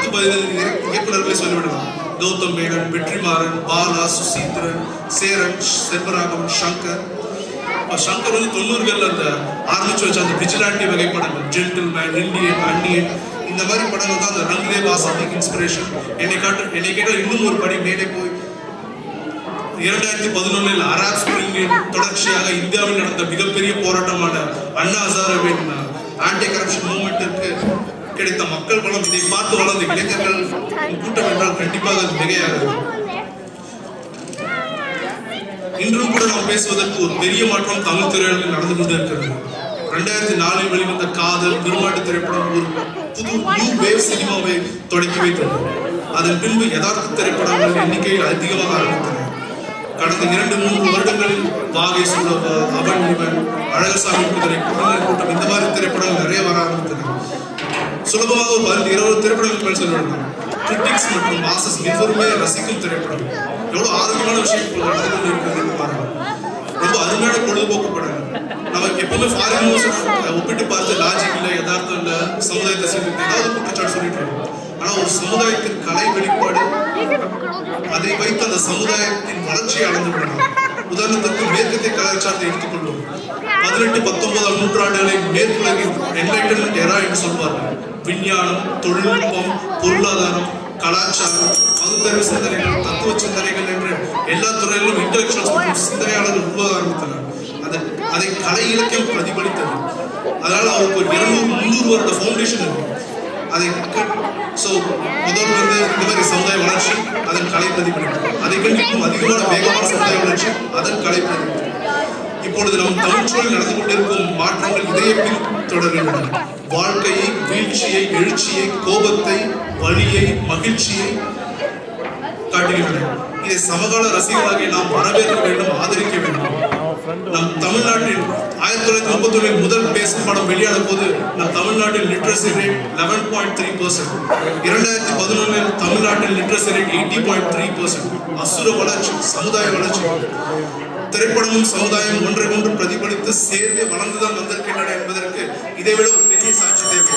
10-15 இயக்குநர்களை சொல்லிவிடலாம். கௌதம் மேனன், வெற்றிமாறன், பாலா, சுசீந்திரன், சேரன், செல்வராகவன், சங்கர். சங்கர் வந்து 90கள் அந்த ஆரம்பிச்சு வச்ச அந்த விஜிலாண்டி வகை படங்கள், ஜென்டில்மேன், இந்தியன், அன்னியன், இந்த மாதிரி படங்கள் தான் அந்த ரங்லே வாசத்துக்கு இன்ஸ்பிரேஷன். என்னை கேட்டால் இன்னும் ஒரு படி மேலே போய் 2011 அராப் ஸ்பிரிங்கின் தொடர்ச்சியாக இந்தியாவில் நடந்த மிகப்பெரிய போராட்டமான அண்ணா ஹசாரேவின் ஆன்டி கரப்ஷன் மூவ்மெண்ட்டிற்கு கிடைத்த மக்கள் பலம், இதை பார்த்து வளர்ந்த இளைஞர்கள் கூட்டம் என்றால் கண்டிப்பாக அது மிகையாகும். இன்றும் கூட நாம் பேசுவதற்கு ஒரு பெரிய மாற்றம் தமிழ் திரையுலகில் நடந்து கொண்டு இருக்கிறது. 2004 வெளிவந்த காதல், திருமாட்டு திரைப்படம் ஒரு புது நியூ வேவ் சினிமாவை தொடக்கி வைத்தது. அதன் பின்பு யதார்த்த திரைப்படங்கள் எண்ணிக்கை அதிகமாக ஆரம்பித்தன. கடந்த 2-3 வருடங்களில் வாகை சுடவா, அவன் இவன், அழகசாமி குதிரை, குழந்தை கூட்டம், இந்த மாதிரி திரைப்படங்கள் நிறைய வர ஆரம்பித்தன. சுலபமாக ஒரு 10-20 திரைப்படங்கள் மேல் சொல்லலாம். கிரிட்டிக்ஸ் மற்றும் மாசஸ் இருவருமே ரசிக்கும் திரைப்படம். எவ்வளவு ஆரோக்கியமான விஷயம் நடந்து கொண்டு இருக்கிறது பாருங்க. ரொம்ப அருமையான பொழுதுபோக்கு படங்கள். நம்ம எப்பவுமே ஃபாரின் மூவிஸ் ஒப்பிட்டு பார்த்து லாஜிக் இல்லை, யதார்த்தம் இல்லை, சமுதாயத்தை சேர்த்து ஏதாவது குற்றச்சாட்டு சொல்லிட்டு இருக்கோம். ஆனா ஒரு சமுதாயத்தின் கலை வெளிப்பாடு, அதை வைத்து அந்த சமுதாயத்தின் வளர்ச்சியை அடைந்து விடலாம். உதாரணத்துக்கு மேற்கத்திய கலாச்சாரத்தை எடுத்துக்கொள்வோம். 18-19 நூற்றாண்டுகளில் மேற்குலகின் என்லைட்டன்மெண்ட் எரா என்று சொல்வார்கள். விஞ்ஞானம், தொழில்நுட்பம், பொருளாதாரம், கலாச்சாரம், பகுத்தறிவு சிந்தனைகள், தத்துவ சிந்தனைகள் என்று எல்லா துறையிலும் இன்டெலெக்சுவல்ஸ் மற்றும் சிந்தனையாளர்கள் உருவாக ஆரம்பித்தனர். அதை கலை இலக்கியம் பிரதிபலித்தது. அதனால அவருக்கு ஒரு 200-300 வருட ஃபவுண்டேஷன் இருக்கு. அதை முதல் வந்து இந்த மாதிரி சமுதாய வளர்ச்சி, அதன் கலை பிரதிபலிப்பு. அதை கண்டிப்பும் அதிகமான வேகமான சமுதாய வளர்ச்சி, அதன் கலை பிரதிபலிப்பு. இப்பொழுது நம் தமிழ் சூழல் நடந்து கொண்டிருக்கும் மாற்றங்கள் இதையே பின்தொடர்கின்றன. வாழ்க்கையை, வீழ்ச்சியை, எழுச்சியை, கோபத்தை, வலியை, மகிழ்ச்சியை காட்டுகின்றன. இதை சமகால ரசிகர்களாக நாம் வரவேற்க வேண்டும், ஆதரிக்க வேண்டும். நம் தமிழ்நாட்டில் 1931 முதல் பேசும் படம் வெளியான போது நம் தமிழ்நாட்டில் லிட்ரஸி ரேட் 11.3%. 2011 தமிழ்நாட்டில் லிட்ரஸி ரேட் 80.3%. அசுர வளர்ச்சி, சமுதாய வளர்ச்சி. திரைப்படமும் சமுதாயம் ஒன்றை ஒன்று பிரதிபலித்து சேர்ந்து வளர்ந்துதான் வந்திருக்கின்றன என்பதற்கு இதை விட ஒரு பெரிய சாட்சி தேவை.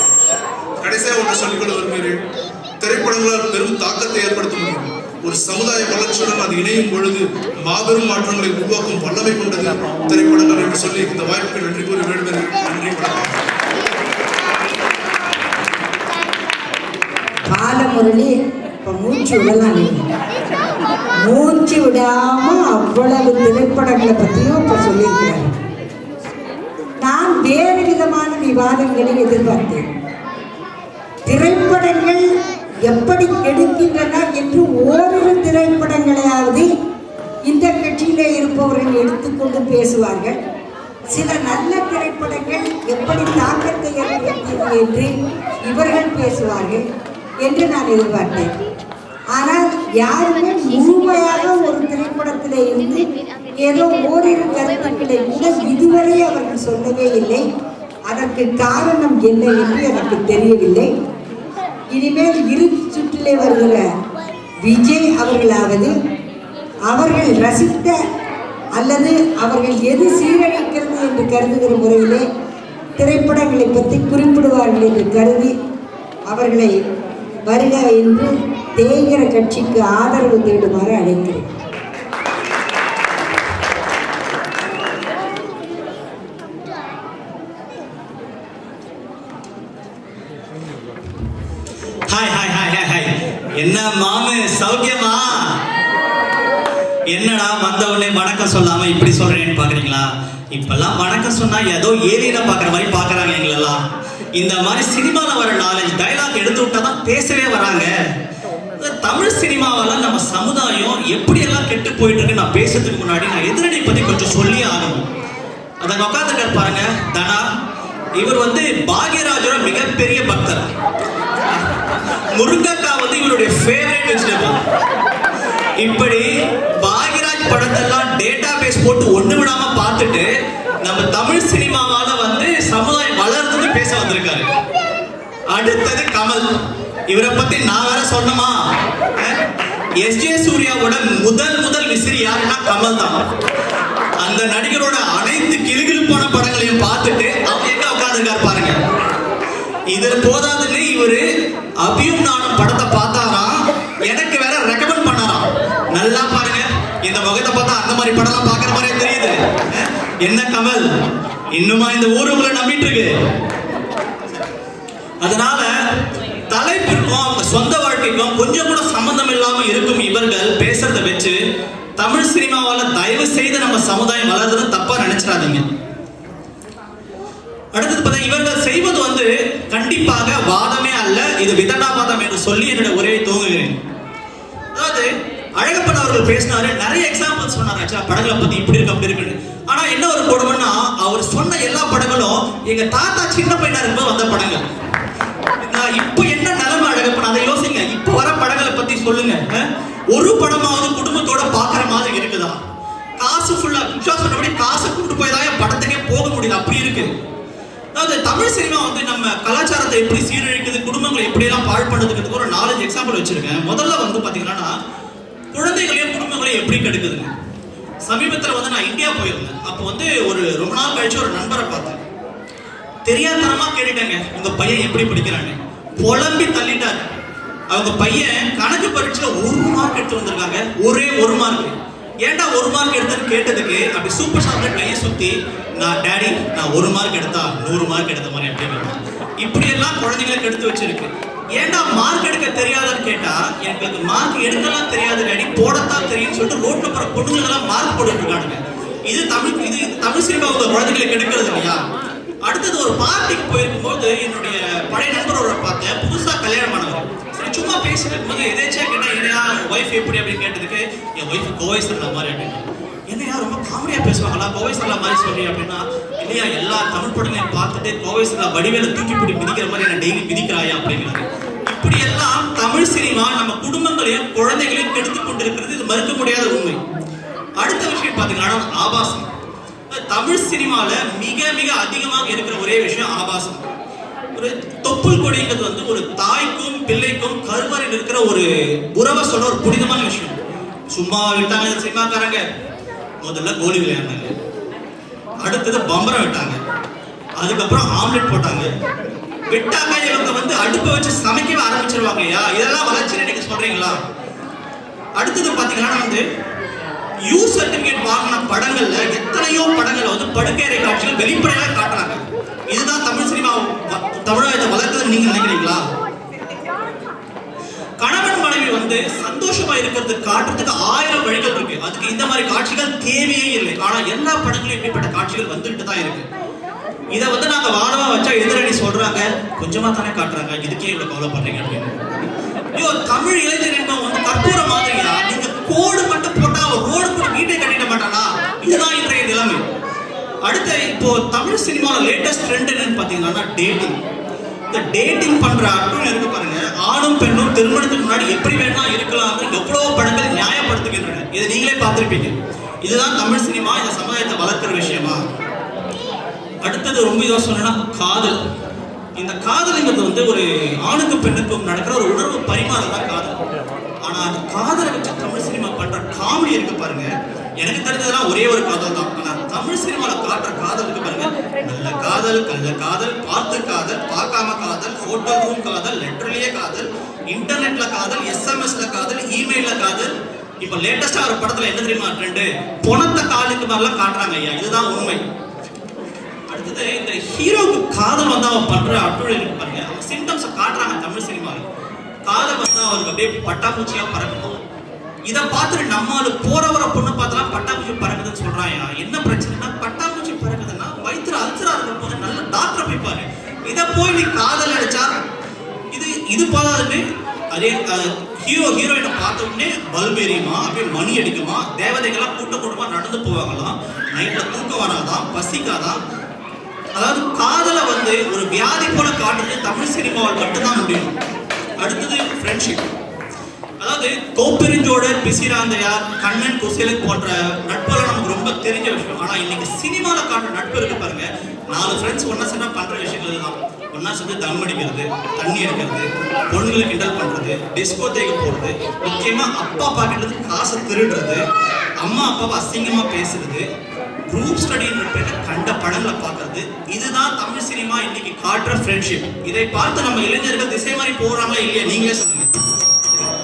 கடைசியாக ஒன்று சொல்லிக்கொள்ள விரும்புகிறேன். திரைப்படங்களால் பெரும் தாக்கத்தை ஏற்படுத்த முடியும். ஒரு சமுதாய வளர்ச்சியுடன் அது இணையும் பொழுது மாபெரும் மாற்றங்களை உருவாக்கும் வல்லமை கொண்டது திரைப்படங்கள் என்று சொல்லி இந்த வாய்ப்புக்கு நன்றி கூறி வேண்டும். நன்றி. பாலமுரளி இப்ப மூச்சு விடலாம். மூச்சு விடாம அவ்வளவு திரைப்படங்களை பற்றியும் இப்ப சொல்லியிருக்கிறார். நான் வேறு விதமான விவாதங்களை எதிர்பார்த்தேன். திரைப்படங்கள் எப்படி கெடுக்கின்றன என்று ஓரிரு திரைப்படங்களையாவது இந்த கட்சியில இருப்பவர்கள் எடுத்துக்கொண்டு பேசுவார்கள். சில நல்ல திரைப்படங்கள் எப்படி தாக்கத்தை ஏற்படுத்தியது என்று இவர்கள் பேசுவார்கள் என்று நான் எதிர்பார்த்தேன். ஆனால் யாருமே முழுமையாக ஒரு திரைப்படத்திலே இருந்து ஏதோ ஓரிரு கருத்துக்களை கூட இதுவரை அவர்கள் சொல்லவே இல்லை. அதற்கு காரணம் என்ன என்று எனக்கு தெரியவில்லை. இனிமேல் இரு சுற்றிலே வருகிற விஜய் அவர்களாவது அவர்கள் ரசித்த அல்லது அவர்கள் எது சீரழிக்கிறது என்று கருதுகிற முறையிலே திரைப்படங்களை பற்றி குறிப்பிடுவார்கள் என்று கருதி அவர்களை வருக என்று தேய்கிற கட்சிக்கு ஆதரவு தேடுமாறு அழைக்கிறேன். என்ன மாமு சௌக்கியமா? என்னடா வந்த உடனே வணக்கம் சொல்லாம இப்படி சொல்றேன்னு பாக்குறீங்களா? இப்பெல்லாம் வணக்கம் சொன்னா ஏதோ ஏரியில பாக்குற மாதிரி பாக்குறாங்க எங்களெல்லாம். இந்த மாதிரி சினிமால வர 4-5 டைலாக் எடுத்து விட்டாதான் பேசவே வராங்க. தமிழ் சினிமாவால நம்ம சமுதாயம் எப்படியெல்லாம் கெட்டு போயிட்டு இருக்கு நான் பேசுறதுக்கு முன்னாடி நான் எதிரணி பத்தி கொஞ்சம் சொல்லி ஆகணும். அதை உட்காந்துட்டு பாருங்க தனா. இவர் வந்து பாக்யராஜோட மிகப்பெரிய பக்தர். முருங்கக்காய் வந்து இவருடைய ஃபேவரட் வெஜிடபிள். இப்படி பாக்யராஜ் படத்தெல்லாம் டேட்டா பேஸ் போட்டு ஒண்ணு விடாம பார்த்துட்டு நம்ம தமிழ் சினிமாவால வந்து சமுதாயம் வளர்ந்து பேச வந்திருக்காரு. அடுத்தது கமல். இவரை பத்தி நான் வேற சொன்னமா? எஸ்.ஜே. சூர்யாவோட முதல் விசிறி யாருன்னா கமல் தான். அந்த நடிகரோட அனைத்து கிளுகிழு போன படங்களையும் பார்த்துட்டு அவங்க எங்க உட்கார்ந்துருக்காரு பாருங்க. இது போதாதுன்னு இவரு அபியும் நானும் படத்தை பார்த்தாராம், எனக்கு வேற ரெக்கமெண்ட் பண்ணாராம். நல்லா பாருங்க, இந்த முகத்தை பார்த்தா அந்த மாதிரி படம்லாம் பார்க்குற மாதிரியே தெரியுது. என்ன கமல், இன்னுமா இந்த ஊருக்குள்ள நம்பிட்டு இருக்கு? அதனால தலைப்பிற்கும் அவங்க சொந்த வாழ்க்கைக்கும் கொஞ்சம் கூட சம்பந்தம் இல்லாம இருக்கும் இவர்கள் பேசுறத வச்சு தமிழ் சினிமாவால தயவு செய்து நம்ம சமுதாயம் வளர்றதுன்னு தப்பா நினைச்சிடாதீங்க. அடுத்தது பார்த்தா இவர்கள் செய்வது வந்து கண்டிப்பாக வாதமே அல்ல, இது விதண்டாவாதம் என்று சொல்லி என்னுடைய உரையை துவங்குகிறேன். அதாவது அழகப்பன் அவர்கள் பேசினாரு, நிறைய எக்ஸாம்பிள் சொன்னாரு படங்களை பத்தி இப்படி இருக்கு அப்படி இருக்குன்னு. ஆனா என்ன ஒரு கொடுமைன்னா, அவர் சொன்ன எல்லா படங்களும் எங்க தாத்தா சின்ன பையனா இருக்கும்போது வந்த படங்கள். இப்போ என்ன நிலைமை அழகப்பன், அதை யோசிங்க. இப்போ வர படங்களை பத்தி சொல்லுங்க. ஒரு படமாவது குடும்பத்தோட பாக்குற மாதிரி இருக்குதா? காசு ஃபுல்லா சொன்னபடி காசை கொண்டு போய் தான் படத்துக்கே போக முடியுது, அப்படி இருக்கு. அதாவது தமிழ் சினிமா வந்து நம்ம கலாச்சாரத்தை எப்படி சீரழிக்குது, குடும்பங்களை எப்படி எல்லாம் பாழ் பண்ணதுக்கு ஒரு 4-5 எக்ஸாம்பிள் வச்சிருக்கேன். முதல்ல வந்து பாத்தீங்கன்னா குழந்தைகளையும் குடும்பங்களையும் எப்படி கெடுக்குதுங்க. சமீபத்தில் வந்து நான் இந்தியா போயிருந்தேன். அப்போ வந்து ஒரு ரொம்ப நாள் கழிச்சு ஒரு நண்பரை பார்த்தேன். தெரியாதனமா கேட்டுட்டாங்க, உங்க பையன் எப்படி படிக்கிறாங்க, புலம்பி தள்ளிட்டாரு. அவங்க பையன் கணக்கு பரீட்சையில 1 மார்க் எடுத்து வந்திருக்காங்க, ஒரே 1 மார்க். ஏன்டா 1 மார்க் எடுத்தேன்னு கேட்டதுக்கு அப்படி சூப்பர் ஸ்டார் கையை சுத்தி, நான் டாடி நான் 1 மார்க் எடுத்தா 100 மார்க் எடுத்த மாதிரி அப்படின்னு. இப்படி எல்லாம் குழந்தைங்களுக்கு எடுத்து வச்சிருக்கு. ஏன்டா மார்க் எடுக்க தெரியாதுன்னு கேட்டா, எனக்கு மார்க் எடுக்கலாம் தெரியாது டாடி, போடத்தான் தெரியும்னு சொல்லிட்டு ரோட்ல போற பொண்ணுங்களெல்லாம் மார்க் போட்டுட்டு இருக்காங்க. இது தமிழ் சினிமா உங்க குழந்தைகளுக்கு எடுக்கிறது இல்லையா? அடுத்தது ஒரு பார்ட்டிக்கு போயிருக்கும் போது என்னுடைய பழைய நண்பரோட பார்த்தேன், புதுசா கல்யாணம் ஆனவர். சரி சும்மா பேசிட்டு இருக்கும்போது எதாச்சும் கேட்டா, என்னையா ஒய்ஃப் எப்படி அப்படின்னு கேட்டதுக்கு, என் ஒய்ஃப் கோவை சரலா மாதிரி அப்படின்னு. என்னையா ரொம்ப காமெடியா பேசுவாங்களா, கோவை சரலா மாதிரி சொல்லி அப்படின்னா, இல்லையா எல்லா தமிழ் படங்களையும் பார்த்துட்டு கோவை சரலா வடிவேல தூக்கி பிடி மிதிக்கிற மாதிரி என்ன டெய்லி மிதிக்கிறாயா அப்படிங்கிறாரு. இப்படி எல்லாம் தமிழ் சினிமா நம்ம குடும்பங்களையும் குழந்தைகளையும் கெடுத்துக் கொண்டிருக்கிறது, இது மறுக்க முடியாத உண்மை. அடுத்த விஷயம் பாத்தீங்கன்னா ஆபாசம். தமிழ் சினிமால மிக மிக அதிகமாக இருக்கிற ஒரே விஷயம் ஆபாசம். ஒரு தொப்புள் கொடிங்கிறது வந்து ஒரு தாய்க்கும் பிள்ளைக்கும் கருவறையில் இருக்கிற ஒரு உறவை சொல்ற ஒரு புனிதமான விஷயம். சும்மா விட்டாங்க சினிமாக்காரங்க. முதல்ல கோலி விளையாண்டாங்க, அடுத்தது பம்பரம் விட்டாங்க, அதுக்கப்புறம் ஆம்லெட் போட்டாங்க. விட்டாங்க இவங்க வந்து அடுப்பை வச்சு சமைக்கவே ஆரம்பிச்சிருவாங்க. இதெல்லாம் வளர்ச்சி நீங்க சொல்றீங்களா? அடுத்தது பாத்தீங்கன்னா வந்து யூ சர்டிபிகேட் வாங்கின படங்கள்ல எத்தனையோ படங்கள் வந்து படுக்கையறை காட்சிகள் வெளிப்படையாக காட்டுறாங்க. இதுதான் தமிழ் சினிமா தமிழகத்தை வளர்க்குதுன்னு நீங்க நினைக்கிறீங்களா? கணவன் மனைவி வந்து சந்தோஷமா இருக்கிறது காட்டுறதுக்கு 1000 வழிகள் இருக்கு. அதுக்கு இந்த மாதிரி காட்சிகள் தேவையே இல்லை. ஆனா எல்லா படங்களும் இப்படிப்பட்ட காட்சிகள் வந்துட்டு தான் இருக்கு. இதை வந்து நாங்க வானவா வச்சா எதிரணி சொல்றாங்க, கொஞ்சமா தானே காட்டுறாங்க, இதுக்கே இவ்வளவு கவலைப்படுறீங்க அப்படின்னு. ஐயோ தமிழ் இளைஞர்கள் வந்து கற்பூர மாதிரியா, நீங்க கோடு மட்டும் போட்டா ரோடு கூட வீட்டை கட்டிட மாட்டானா? இதுதான் இன்றைய நிலைமை. அடுத்த இப்போ தமிழ் சினிமால லேட்டஸ்ட் ட்ரெண்ட் என்னன்னு பாத்தீங்கன்னா டேட்டிங். இந்த டேட்டிங் பண்ற அர்த்தம் இருக்கு பாருங்க. ஆணும் பெண்ணும் திருமணத்துக்கு முன்னாடி எப்படி வேணா இருக்கலாம், எவ்வளவு படங்கள் நியாயப்படுத்துகின்றன. இதை நீங்களே பார்த்திருப்பீங்க. இதுதான் தமிழ் சினிமா இந்த சமுதாயத்தை வளர்க்கிற விஷயமா? அடுத்தது ரொம்ப இதா சொன்னா காதல். இந்த காதலுங்கிறது வந்து ஒரு ஆணுக்கும் பெண்ணுக்கும் நடக்கிற ஒரு உணர்வு பரிமாறம் தான் காதல். ஆனா அந்த காதலை வச்சு தமிழ் சினிமா பண்ற காமெடி இருக்கு பாருங்க. எனக்கு தெரிஞ்சதெல்லாம் ஒரே ஒரு காதல் தான். ஆனா தமிழ் சினிமால காட்டுற காதல் இருக்கு பாருங்க, நல்ல காதல், கள்ள காதல், பார்த்து காதல், பார்க்காம காதல், போட்டோ ரூம் காதல், லெட்டர்லயே காதல், இன்டர்நெட்ல காதல், எஸ்எம்எஸ்ல காதல், இமெயில்ல காதல். இப்ப லேட்டஸ்டா ஒரு படத்துல என்ன தெரியுமா ட்ரெண்ட்? பொணத்த காலுக்கு மாதிரிலாம் காட்டுறாங்க ஐயா. இதுதான் உண்மை. அடுத்தது இந்த ஹீரோக்கு காதல் வந்து அவன் பண்ற அட்டுழல் இருக்கு பாருங்க, அவன் சிம்டம்ஸை காட்டுறாங்க தமிழ் சினிமால. காதல் வந்து அவருக்கு அப்படியே பட்டாப்பூச்சியா பறக்கணும். இதை பார்த்துட்டு நம்மளு போற வர பொண்ணை பார்த்தலாம் பட்டாப்பூச்சி பறக்குதுன்னு சொல்றாயா. என்ன பிரச்சனைனா, பட்டாப்பூச்சி பறக்குதுன்னா வயிற்றுல அல்சரா இருக்கிற போது நல்ல டாக்டர் போய்ப்பாரு. இதை போய் நீ காதல் அடிச்சா இது போதாதுன்னு அதே ஹீரோயினை பார்த்த உடனே பல்ப் எரியுமா, அப்படியே மணி அடிக்குமா, தேவதைகள்லாம் கூட்டமா நடந்து போவாங்களாம், நைட்ல தூக்கம் வராதான், பசிக்காதான். அதாவது காதலை வந்து ஒரு வியாதி போல காட்டுறது தமிழ் சினிமாவில் மட்டும்தான் முடியும். அடுத்தது ஃப்ரெண்ட்ஷிப். அதாவது கோப்பெருஞ்சோட, பிசிராந்தையார், கண்ணன், குசேலன் போன்ற நட்பெல்லாம் நமக்கு ரொம்ப தெரிஞ்ச விஷயம். ஆனா இன்னைக்கு சினிமால காட்டுற நட்பு இருக்கு பாருங்க, 4 ஃப்ரெண்ட்ஸ் ஒன்னா சேர்ந்தா பண்ற விஷயங்கள் தான். ஒன்னா சேர்ந்து தம் அடிக்கிறது, தண்ணி எடுக்கிறது, பொண்ணுங்களை கிண்டல் பண்றது, டிஸ்கோ தேக்க போறது, முக்கியமா அப்பா பாக்கெட்ல இருந்து காசை திருடுறது, அம்மா அப்பாவை அசிங்கமா பேசுறது, குரூப் ஸ்டடின்ற பேர்ல கண்ட படங்களை பார்க்கறது, இதுதான் தமிழ் சினிமா இன்னைக்கு காட்டுற ஃப்ரெண்ட்ஷிப். இதை பார்த்து நம்ம இளைஞர்கள் திசை மாதிரி போறாங்களா இல்லையா நீங்களே சொல்லுங்க.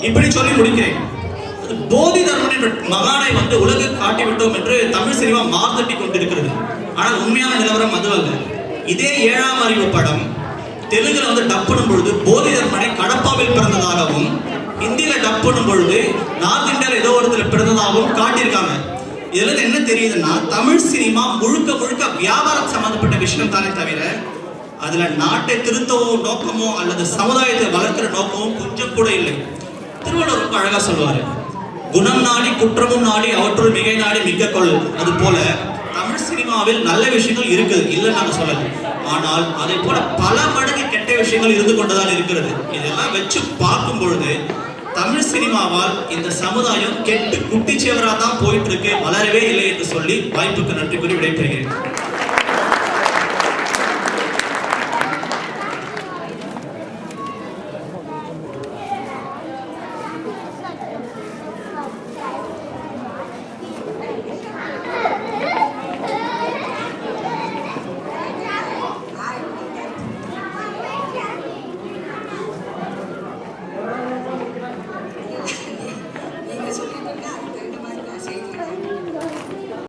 இப்படி சொல்லி முடிக்கிறேன். போதி தர்மன் என்ற மகானை வந்து உலக காட்டி விட்டோம் என்று தமிழ் சினிமா மார்த்தட்டி கொண்டிருக்கிறது. ஆனால் உண்மையான நிலவரம் அது அல்ல. இதே 7ஆம் அறிவு படம் தெலுங்குல வந்து டப் பண்ணும் பொழுது போதி தர்மனை கடப்பாவில் பிறந்ததாகவும், ஹிந்தியில டப் பண்ணும் பொழுது நார்த் இந்தியாவில் ஏதோ ஒருத்தர் பிறந்ததாகவும் காட்டியிருக்காங்க. இதுல என்ன தெரியுதுன்னா, தமிழ் சினிமா முழுக்க முழுக்க வியாபாரம் சம்பந்தப்பட்ட விஷயம் தானே தவிர அதுல நாட்டை திருத்தவோ நோக்கமோ அல்லது சமுதாயத்தை வளர்க்கிற நோக்கமும் கொஞ்சம் கூட இல்லை. திருவள்ளுவர் ரொம்ப அழகா சொல்லுவாரு, குணம் நாடி குற்றமும் நாடி அவற்றுள் மிகை நாடி மிக்க கொள். அது போல தமிழ் சினிமாவில் நல்ல விஷயங்கள் இருக்குது, இல்லைன்னு நாங்க சொல்லல. ஆனால் அதை போல பல மடங்கு கெட்ட விஷயங்கள் இருந்து கொண்டுதான் இருக்கிறது. இதெல்லாம் வச்சு பார்க்கும் பொழுது தமிழ் சினிமாவால் இந்த சமுதாயம் கெட்டு குட்டிச்சேவரா தான் போயிட்டு இருக்கு, வளரவே இல்லை என்று சொல்லி வாய்ப்புக்கு நன்றி கூறி விடைபெறுகிறேன்.